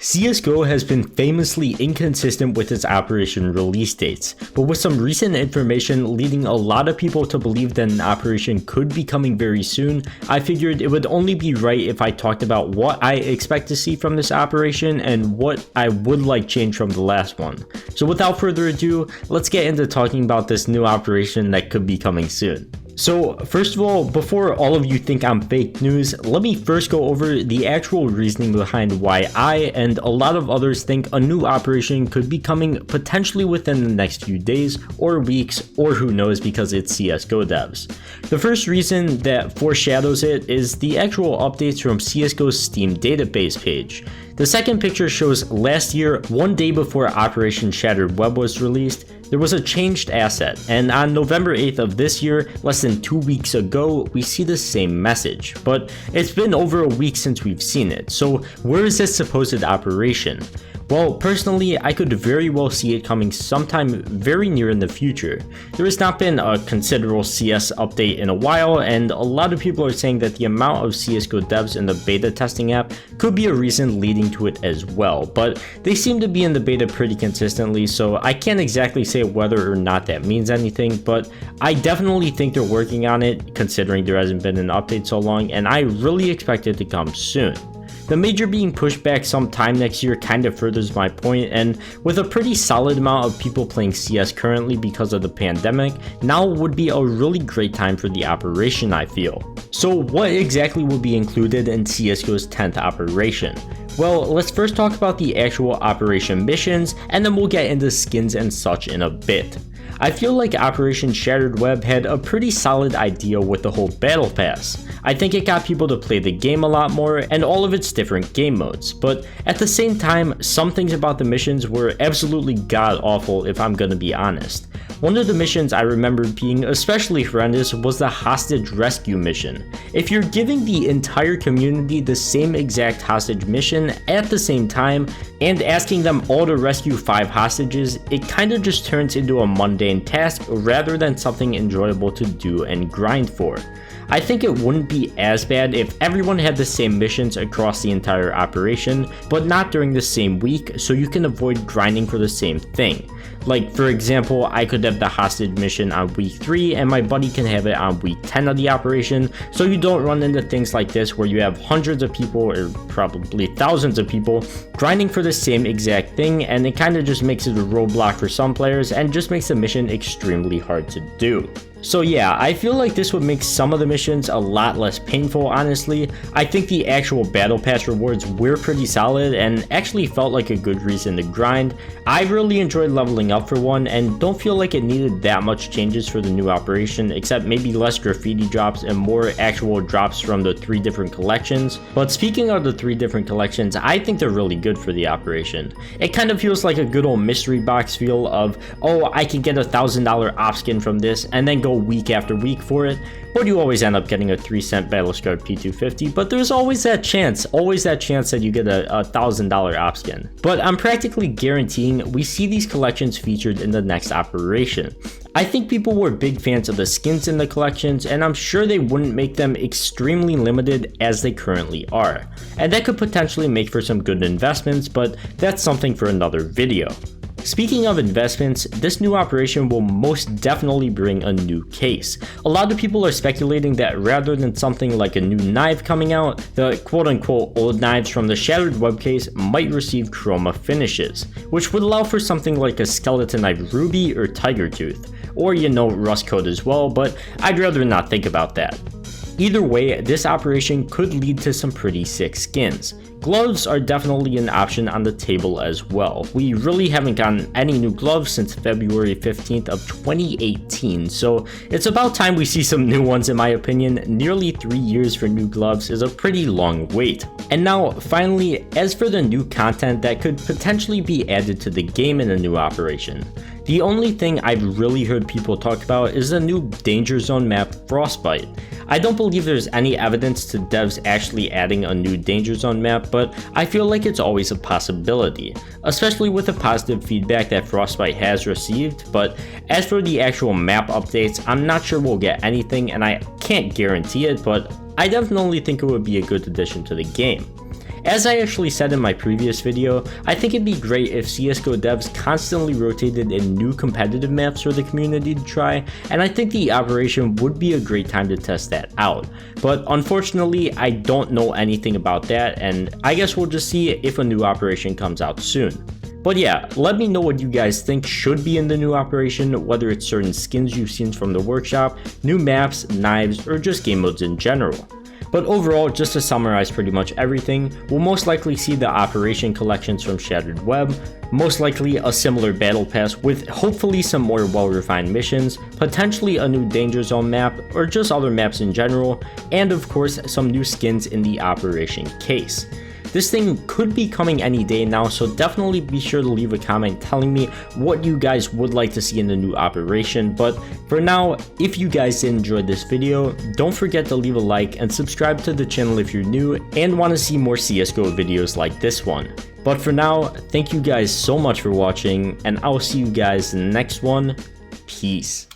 CSGO has been famously inconsistent with its operation release dates, but with some recent information leading a lot of people to believe that an operation could be coming very soon, I figured it would only be right if I talked about what I expect to see from this operation and what I would like change from the last one. So without further ado, let's get into talking about this new operation that could be coming soon. So first of all, before all of you think I'm fake news, let me first go over the actual reasoning behind why I and a lot of others think a new operation could be coming potentially within the next few days or weeks, or who knows, because it's CSGO devs. The first reason that foreshadows it is the actual updates from CSGO's Steam database page. The second picture shows last year, one day before Operation Shattered Web was released, there was a changed asset, and on November 8th of this year, less than 2 weeks ago, we see the same message. But it's been over a week since we've seen it, so where is this supposed operation? Well, personally, I could very well see it coming sometime very near in the future. There has not been a considerable CS update in a while, and a lot of people are saying that the amount of CSGO devs in the beta testing app could be a reason leading to it as well, but they seem to be in the beta pretty consistently, so I can't exactly say whether or not that means anything, but I definitely think they're working on it considering there hasn't been an update so long, and I really expect it to come soon. The major being pushed back sometime next year kind of furthers my point, and with a pretty solid amount of people playing CS currently because of the pandemic, now would be a really great time for the operation, I feel. So what exactly will be included in CSGO's 10th operation? Well, let's first talk about the actual operation missions, and then we'll get into skins and such in a bit. I feel like Operation Shattered Web had a pretty solid idea with the whole battle pass. I think it got people to play the game a lot more and all of its different game modes, but at the same time, some things about the missions were absolutely god awful if I'm gonna be honest. One of the missions I remember being especially horrendous was the hostage rescue mission. If you're giving the entire community the same exact hostage mission at the same time and asking them all to rescue 5 hostages, it kinda just turns into a mundane task rather than something enjoyable to do and grind for. I think it wouldn't be as bad if everyone had the same missions across the entire operation, but not during the same week, so you can avoid grinding for the same thing. Like, for example, I could have the hostage mission on week 3 and my buddy can have it on week 10 of the operation, so you don't run into things like this where you have hundreds of people, or probably thousands of people, grinding for the same exact thing, and it kind of just makes it a roadblock for some players and just makes the mission extremely hard to do. So yeah, I feel like this would make some of the missions a lot less painful, honestly. I think the actual battle pass rewards were pretty solid and actually felt like a good reason to grind. I really enjoyed leveling up for one and don't feel like it needed that much changes for the new operation, except maybe less graffiti drops and more actual drops from the 3 different collections. But speaking of the 3 different collections, I think they're really good for the operation. It kind of feels like a good old mystery box feel of, oh, I can get a $1,000 op skin from this and then go week after week for it, but you always end up getting a 3-cent Battlescarred P250, but there's always that chance that you get a $1,000 op skin. But I'm practically guaranteeing we see these collections featured in the next operation. I think people were big fans of the skins in the collections, and I'm sure they wouldn't make them extremely limited as they currently are. And that could potentially make for some good investments, but that's something for another video. Speaking of investments, this new operation will most definitely bring a new case. A lot of people are speculating that rather than something like a new knife coming out, the quote-unquote old knives from the Shattered Web case might receive chroma finishes, which would allow for something like a Skeleton Knife Ruby or Tiger Tooth, or rust coat as well, but I'd rather not think about that. Either way, this operation could lead to some pretty sick skins. Gloves are definitely an option on the table as well. We really haven't gotten any new gloves since February 15th of 2018, so it's about time we see some new ones in my opinion. Nearly 3 years for new gloves is a pretty long wait. And now, finally, as for the new content that could potentially be added to the game in a new operation. The only thing I've really heard people talk about is the new Danger Zone map, Frostbite. I don't believe there's any evidence to devs actually adding a new Danger Zone map, but I feel like it's always a possibility, especially with the positive feedback that Frostbite has received. But as for the actual map updates, I'm not sure we'll get anything, and I can't guarantee it, but I definitely think it would be a good addition to the game. As I actually said in my previous video, I think it'd be great if CSGO devs constantly rotated in new competitive maps for the community to try, and I think the operation would be a great time to test that out. But unfortunately, I don't know anything about that, and I guess we'll just see if a new operation comes out soon. But yeah, let me know what you guys think should be in the new operation, whether it's certain skins you've seen from the workshop, new maps, knives, or just game modes in general. But overall, just to summarize pretty much everything, we'll most likely see the operation collections from Shattered Web, most likely a similar battle pass with hopefully some more well-refined missions, potentially a new danger zone map, or just other maps in general, and of course some new skins in the operation case. This thing could be coming any day now, so definitely be sure to leave a comment telling me what you guys would like to see in the new operation. But for now, if you guys did enjoy this video, don't forget to leave a like and subscribe to the channel if you're new and want to see more CSGO videos like this one. But for now, thank you guys so much for watching, and I'll see you guys in the next one. Peace.